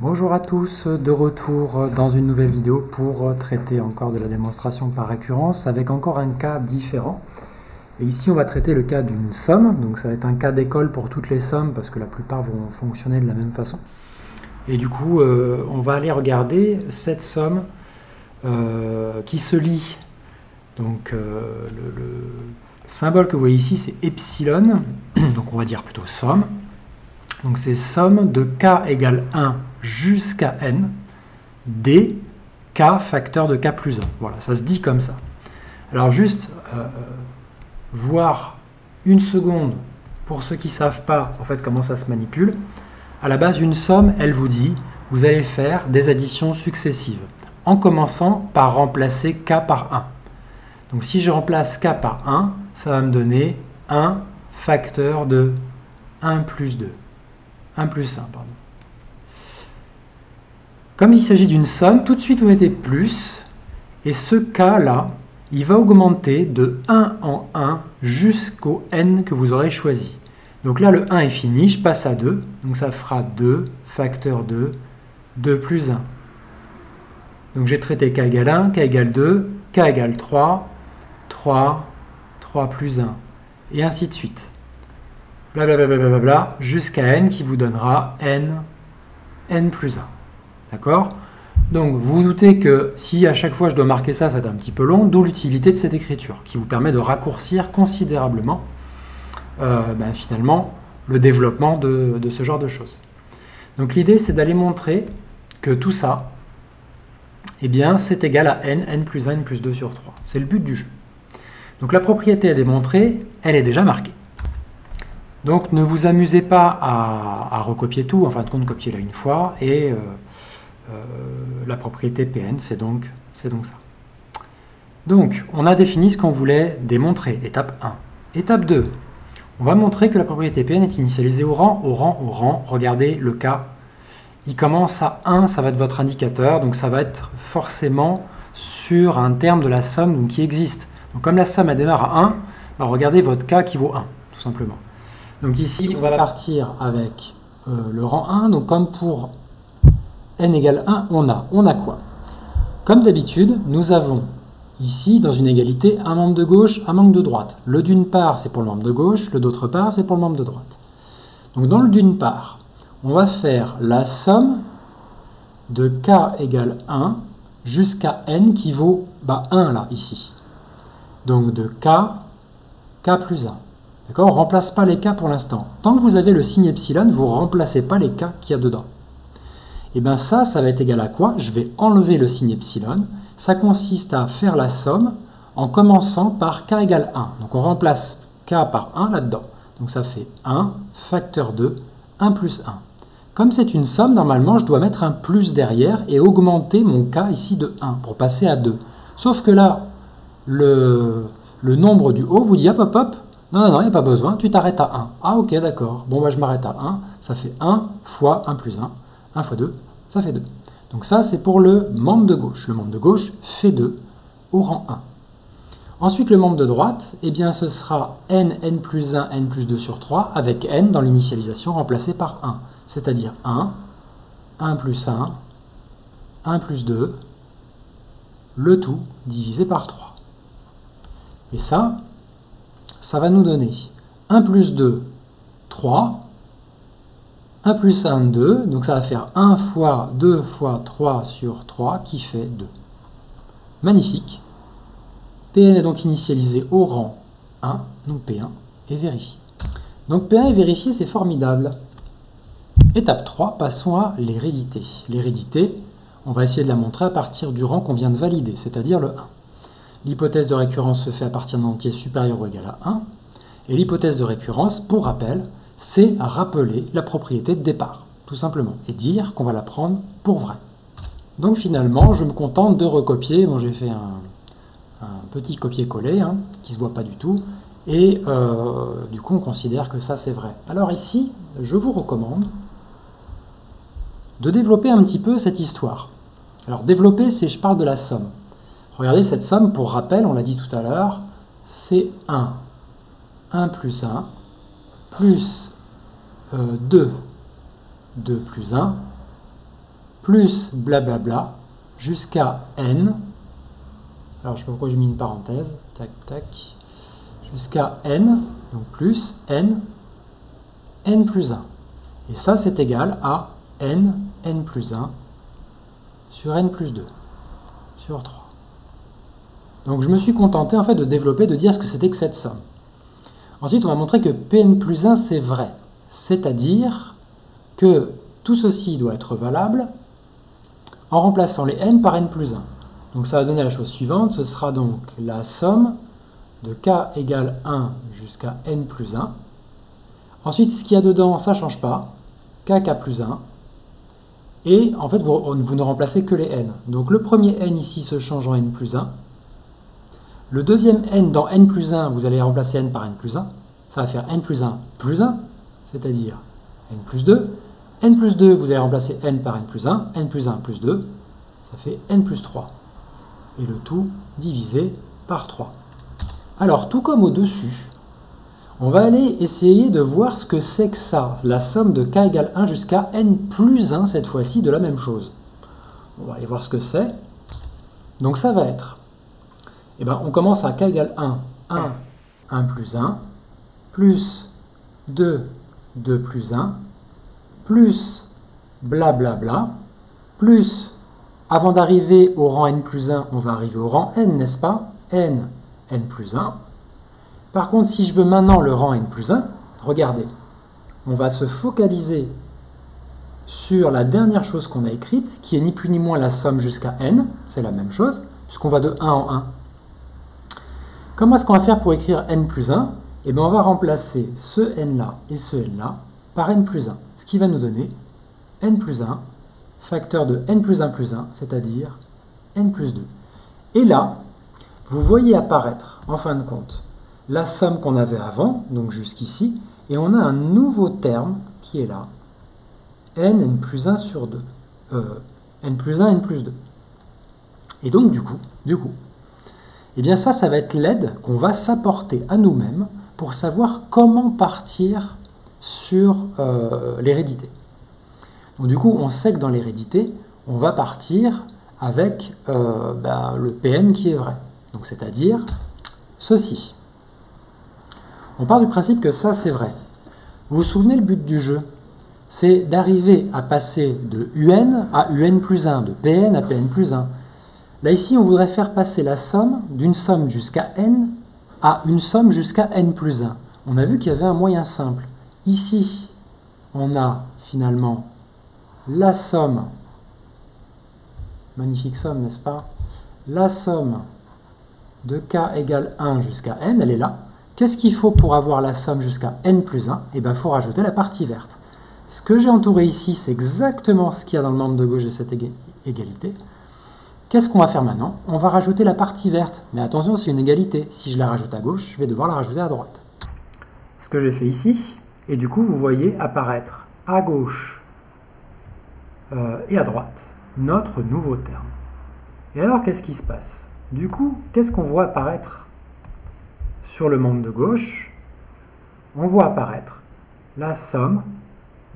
Bonjour à tous, de retour dans une nouvelle vidéo pour traiter encore de la démonstration par récurrence avec encore un cas différent. Et ici on va traiter le cas d'une somme, donc ça va être un cas d'école pour toutes les sommes parce que la plupart vont fonctionner de la même façon. Et du coup on va aller regarder cette somme qui se lit. Donc le symbole que vous voyez ici c'est epsilon, donc on va dire plutôt somme. Donc c'est somme de k égale 1 jusqu'à n d k facteur de k plus 1. Voilà, ça se dit comme ça. Alors juste voir une seconde pour ceux qui ne savent pas en fait comment ça se manipule. À la base, une somme, elle vous dit, vous allez faire des additions successives en commençant par remplacer k par 1. Donc si je remplace k par 1, ça va me donner 1 facteur de 1 plus 2. 1 plus 1, pardon. Comme il s'agit d'une somme, tout de suite vous mettez plus, et ce k-là, il va augmenter de 1 en 1 jusqu'au n que vous aurez choisi. Donc là, le 1 est fini, je passe à 2, donc ça fera 2 facteur de 2 plus 1. Donc j'ai traité k égale 1, k égale 2, k égale 3, 3, 3 plus 1, et ainsi de suite. Blablabla, jusqu'à n qui vous donnera n plus 1. D'accord? Donc vous vous doutez que si à chaque fois je dois marquer ça, ça va être un petit peu long, d'où l'utilité de cette écriture, qui vous permet de raccourcir considérablement finalement le développement de ce genre de choses. Donc l'idée c'est d'aller montrer que tout ça, eh bien c'est égal à n plus 1, n plus 2 sur 3. C'est le but du jeu. Donc la propriété à démontrer, elle est déjà marquée. Donc ne vous amusez pas à recopier tout, en fin de compte copiez-la une fois, et la propriété Pn c'est donc ça. Donc on a défini ce qu'on voulait démontrer, étape 1. Étape 2, on va montrer que la propriété Pn est initialisée au rang. Regardez le cas, il commence à 1, ça va être votre indicateur, donc ça va être forcément sur un terme de la somme donc, qui existe. Donc comme la somme elle démarre à 1, regardez votre cas qui vaut 1, tout simplement. Donc ici, on va partir avec le rang 1. Donc comme pour n égale 1, on a quoi? Comme d'habitude, nous avons ici, dans une égalité, un membre de gauche, un membre de droite. Le d'une part, c'est pour le membre de gauche, le d'autre part, c'est pour le membre de droite. Donc dans le d'une part, on va faire la somme de k égale 1 jusqu'à n qui vaut 1 là, ici. Donc de k plus 1. D'accord? On ne remplace pas les k pour l'instant. Tant que vous avez le signe epsilon, vous ne remplacez pas les k qu'il y a dedans. Et bien ça va être égal à quoi? Je vais enlever le signe epsilon. Ça consiste à faire la somme en commençant par k égale 1. Donc on remplace k par 1 là-dedans. Donc ça fait 1 facteur 2, 1 plus 1. Comme c'est une somme, normalement, je dois mettre un plus derrière et augmenter mon k ici de 1 pour passer à 2. Sauf que là, le nombre du haut vous dit hop, hop, hop, non, il n'y a pas besoin, tu t'arrêtes à 1. Ah ok, d'accord, bon je m'arrête à 1, ça fait 1 fois 1 plus 1, 1 fois 2, ça fait 2. Donc ça c'est pour le membre de gauche. Le membre de gauche fait 2 au rang 1. Ensuite le membre de droite, eh bien ce sera n plus 1, n plus 2 sur 3, avec n dans l'initialisation remplacé par 1. C'est-à-dire 1, 1 plus 1, 1 plus 2, le tout divisé par 3. Et ça va nous donner 1 plus 2, 3, 1 plus 1, 2, donc ça va faire 1 fois 2 fois 3 sur 3 qui fait 2. Magnifique. Pn est donc initialisé au rang 1, donc P1 est vérifié. Donc P1 est vérifié, c'est formidable. Étape 3, passons à l'hérédité. L'hérédité, on va essayer de la montrer à partir du rang qu'on vient de valider, c'est-à-dire le 1. L'hypothèse de récurrence se fait à partir d'un entier supérieur ou égal à 1. Et l'hypothèse de récurrence, pour rappel, c'est rappeler la propriété de départ, tout simplement, et dire qu'on va la prendre pour vraie. Donc finalement, je me contente de recopier. Bon, j'ai fait un petit copier-coller, qui ne se voit pas du tout, et du coup, on considère que ça, c'est vrai. Alors ici, je vous recommande de développer un petit peu cette histoire. Alors développer, c'est je parle de la somme. Regardez cette somme, pour rappel, on l'a dit tout à l'heure, c'est 1. 1 plus 1, plus 2, 2 plus 1, plus blablabla, jusqu'à n. Alors je ne sais pas pourquoi j'ai mis une parenthèse. Tac, tac. Jusqu'à n, donc plus n plus 1. Et ça, c'est égal à n plus 1 sur n plus 2 sur 3. Donc je me suis contenté en fait de développer, de dire ce que c'était que cette somme. Ensuite, on va montrer que Pn plus 1, c'est vrai. C'est-à-dire que tout ceci doit être valable en remplaçant les n par n plus 1. Donc ça va donner la chose suivante, ce sera donc la somme de k égale 1 jusqu'à n plus 1. Ensuite, ce qu'il y a dedans, ça ne change pas, kk plus 1. Et en fait, vous ne remplacez que les n. Donc le premier n ici se change en n plus 1. Le deuxième n dans n plus 1, vous allez remplacer n par n plus 1. Ça va faire n plus 1, c'est-à-dire n plus 2. n plus 2, vous allez remplacer n par n plus 1. n plus 1 plus 2, ça fait n plus 3. Et le tout divisé par 3. Alors, tout comme au-dessus, on va aller essayer de voir ce que c'est que ça, la somme de k égale 1 jusqu'à n plus 1, cette fois-ci, de la même chose. On va aller voir ce que c'est. Donc ça va être, on commence à k égale 1, 1 plus 1, plus 2, 2 plus 1, plus blablabla, plus, avant d'arriver au rang n plus 1, on va arriver au rang n, n'est-ce pas? n plus 1. Par contre, si je veux maintenant le rang n plus 1, regardez, on va se focaliser sur la dernière chose qu'on a écrite, qui est ni plus ni moins la somme jusqu'à n, c'est la même chose, puisqu'on va de 1 en 1. Comment est-ce qu'on va faire pour écrire n plus 1? On va remplacer ce n-là et ce n-là par n plus 1, ce qui va nous donner n plus 1, facteur de n plus 1 plus 1, c'est-à-dire n plus 2. Et là, vous voyez apparaître, en fin de compte, la somme qu'on avait avant, donc jusqu'ici, et on a un nouveau terme qui est là, n plus 1 sur 2. N plus 1, n plus 2. Et donc, du coup, ça va être l'aide qu'on va s'apporter à nous-mêmes pour savoir comment partir sur l'hérédité. Donc, du coup, on sait que dans l'hérédité, on va partir avec le Pn qui est vrai. Donc, c'est-à-dire ceci. On part du principe que ça, c'est vrai. Vous vous souvenez le but du jeu? C'est d'arriver à passer de un à un plus 1, de Pn à Pn plus 1. Là, ici, on voudrait faire passer la somme d'une somme jusqu'à n à une somme jusqu'à n plus 1. On a vu qu'il y avait un moyen simple. Ici, on a finalement la somme, magnifique somme, n'est-ce pas? La somme de k égale 1 jusqu'à n, elle est là. Qu'est-ce qu'il faut pour avoir la somme jusqu'à n plus 1? Il faut rajouter la partie verte. Ce que j'ai entouré ici, c'est exactement ce qu'il y a dans le membre de gauche de cette égalité. Qu'est-ce qu'on va faire maintenant? On va rajouter la partie verte. Mais attention, c'est une égalité. Si je la rajoute à gauche, je vais devoir la rajouter à droite. Ce que j'ai fait ici, et du coup, vous voyez apparaître à gauche et à droite notre nouveau terme. Et alors, qu'est-ce qui se passe? Du coup, qu'est-ce qu'on voit apparaître sur le membre de gauche? On voit apparaître la somme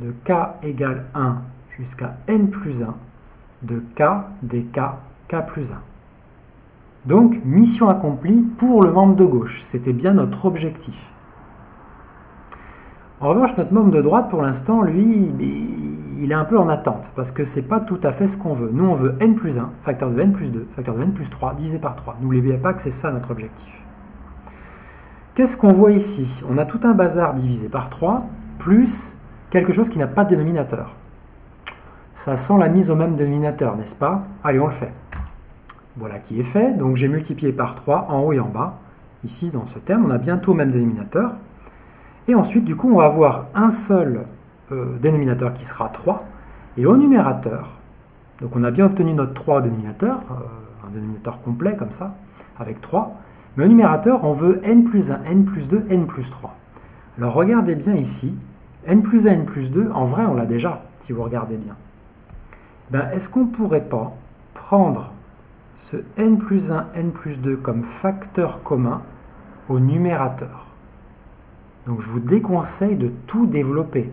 de k égale 1 jusqu'à n plus 1 de k dk k plus 1. Donc, mission accomplie pour le membre de gauche. C'était bien notre objectif. En revanche, notre membre de droite, pour l'instant, lui, il est un peu en attente, parce que ce n'est pas tout à fait ce qu'on veut. Nous, on veut n plus 1, facteur de n plus 2, facteur de n plus 3, divisé par 3. N'oubliez pas que c'est ça notre objectif. Qu'est-ce qu'on voit ici? On a tout un bazar divisé par 3, plus quelque chose qui n'a pas de dénominateur. Ça sent la mise au même dénominateur, n'est-ce pas? Allez, on le fait. Voilà qui est fait. Donc j'ai multiplié par 3 en haut et en bas. Ici, dans ce terme, on a bientôt le même dénominateur. Et ensuite, du coup, on va avoir un seul dénominateur qui sera 3. Et au numérateur, donc on a bien obtenu notre 3 au dénominateur, un dénominateur complet comme ça, avec 3. Mais au numérateur, on veut n plus 1, n plus 2, n plus 3. Alors regardez bien ici, n plus 1, n plus 2, en vrai, on l'a déjà, si vous regardez bien. Est-ce qu'on ne pourrait pas prendre ce n plus 1, n plus 2 comme facteur commun au numérateur? Donc je vous déconseille de tout développer.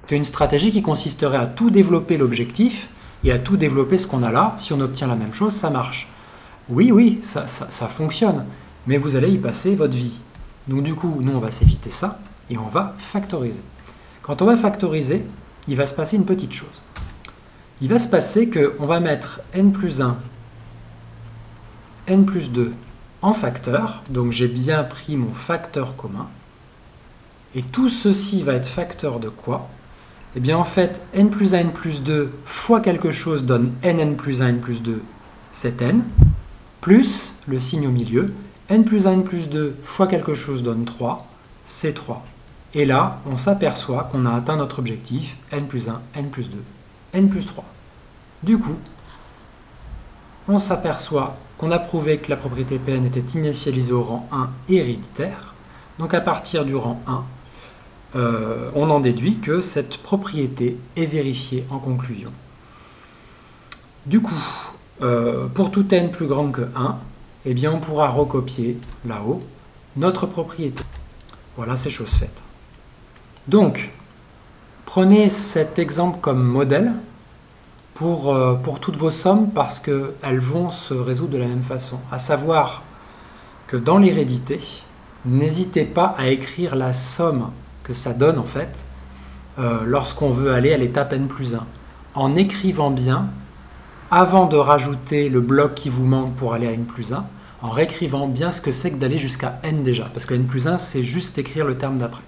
C'est une stratégie qui consisterait à tout développer l'objectif et à tout développer ce qu'on a là. Si on obtient la même chose, ça marche. Oui, ça fonctionne, mais vous allez y passer votre vie. Donc du coup, nous, on va s'éviter ça, et on va factoriser. Quand on va factoriser, il va se passer une petite chose. Il va se passer qu'on va mettre n plus 1, n plus 2 en facteur, donc j'ai bien pris mon facteur commun, et tout ceci va être facteur de quoi? Eh bien en fait, n plus 1, n plus 2 fois quelque chose donne n plus 1, n plus 2, c'est n, plus le signe au milieu, n plus 1, n plus 2 fois quelque chose donne 3, c'est 3. Et là, on s'aperçoit qu'on a atteint notre objectif, n plus 1, n plus 2, n plus 3. Du coup, on s'aperçoit qu'on a prouvé que la propriété Pn était initialisée au rang 1 héréditaire. Donc à partir du rang 1, on en déduit que cette propriété est vérifiée en conclusion. Du coup, pour tout n plus grand que 1, eh bien on pourra recopier là-haut notre propriété. Voilà, c'est chose faite. Donc, prenez cet exemple comme modèle pour toutes vos sommes parce qu'elles vont se résoudre de la même façon. À savoir que dans l'hérédité, n'hésitez pas à écrire la somme que ça donne en fait lorsqu'on veut aller à l'étape n plus 1. En écrivant bien, avant de rajouter le bloc qui vous manque pour aller à n plus 1, en réécrivant bien ce que c'est que d'aller jusqu'à n déjà. Parce que n plus 1, c'est juste écrire le terme d'après.